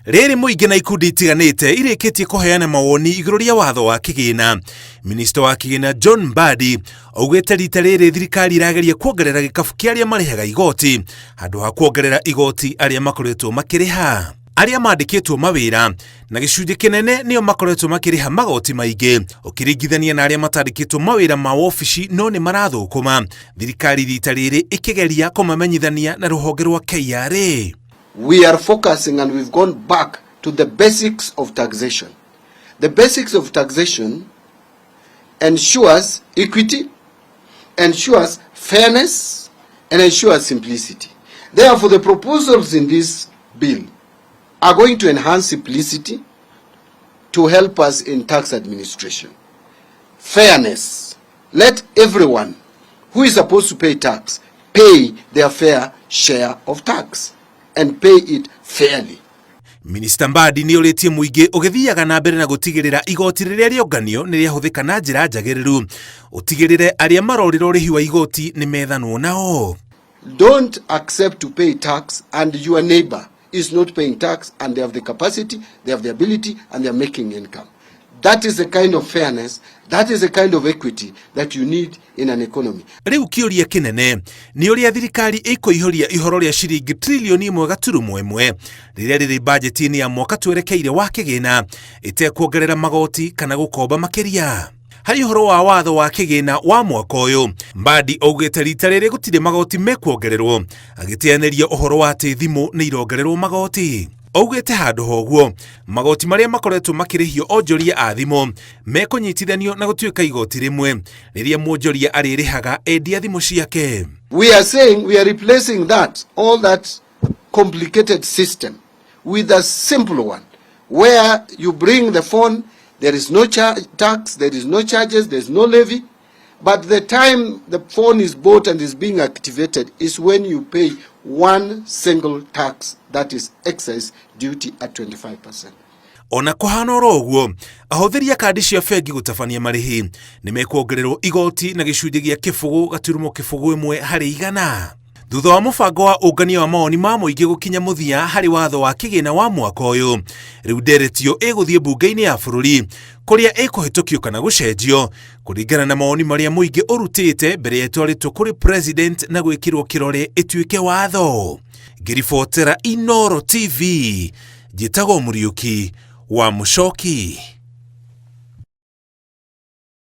Rĩrĩ mũingĩ na ikundi itiganĩte irĩkĩtie kũheana mawoni igũrũ rĩa watho wa kĩgĩna. Minista wa kĩgĩna John Mbadi augĩte rita rĩrĩ thirikari irageria kuongerera gĩkabu kĩa arĩa marĩhaga igoti handũ ha kuongerera igoti arĩa makoretwo makĩrĩha. Arĩa mandĩkĩtwo mawĩra na gĩcunjĩ kĩnene nĩo makoretwo makĩrĩha magoti maingĩ ũkĩringithania na arĩa matandĩkĩtwo mawĩra ma ofici no nĩ marathũkũma. Thirikari rita rĩrĩ ĩkĩgeria kũmamenyithania na rũhonge rwa KRA. We are focusing and we've gone back to the basics of taxation. The basics of taxation ensures equity, ensures fairness, and ensures simplicity. Therefore, the proposals in this bill are going to enhance simplicity to help us in tax administration. Fairness. Let everyone who is supposed to pay tax pay their fair share of tax and pay it fairly. Minister Mbadi nĩ ũrĩtie mũingĩ ũgĩthiaga na mbere na gũtigĩrĩra igoti rĩrĩa rĩonganio nĩ rĩahũthĩka na njĩra njagĩrĩru. Ũtigĩrĩre arĩa marorĩra ũrĩhi wa igoti nĩ methanwo nao. Don't accept to pay tax and your neighbor is not paying tax and they have the capacity, they have the ability, and they are making income. That is the kind of fairness, that is the kind of equity that you need in an economy. Rĩu kĩũria kĩnene nĩ ũrĩa thirikari ĩkũihũria ihoro rĩa ciringi trilioni 1.1 rĩrĩa rĩrĩ bajeti-inĩ ya mwaka twerekeire wa kĩgĩna ĩtekuongerera magoti kana gũkomba makĩria. Harĩ ũhoro wa watho wa kĩgĩna wa mwaka ũyũ, Mbadi augĩte rita rĩrĩ gũtirĩ magoti mekuongererwo, agĩteanĩria ũhoro wa atĩ thimũ nĩ irongererwo magoti. Augĩte handũ hoguo, magoti marĩa makoretwo makĩrĩhio onjoria a thimũ mekũnyitithanio na gũtuĩka igoti rĩmwe rĩrĩa mwonjoria arĩrĩhaga endia thimũ ciake. We are saying we are replacing all that complicated system with a simple one where you bring the phone, there is no tax, there is no charges, there is no levy, but the time the phone is bought and is being activated is when you pay one single tax, that is excise duty at 25%. Ona kũhana oro ũguo, ahũthĩri a kandi cia bengi gũtabania marĩhi nĩ mekuongererwo igoti na gĩcunjĩ gĩa kĩbũgũ gaturumo kĩbũgũ ĩmwe harĩ igana. Thutha wa mũbango wa ũngania wa mawoni ma mũingĩ gũkinya mũthia harĩ watho wa kĩgĩna wa mwaka ũyũ, rĩu nderetio ĩgũthiĩ mbunge-inĩ ya bũrũri kũrĩa ĩkũhĩtũkio kana gũcenjio kũringana na mawoni marĩa mũingĩ ũrutĩte mbere ya ĩtwarĩtwo kũrĩ president na gwĩkĩrwo kĩrore ĩtuĩke watho. Ngĩribotera Inooro TV, njĩtagwo Mũriũki wa Mũchoki.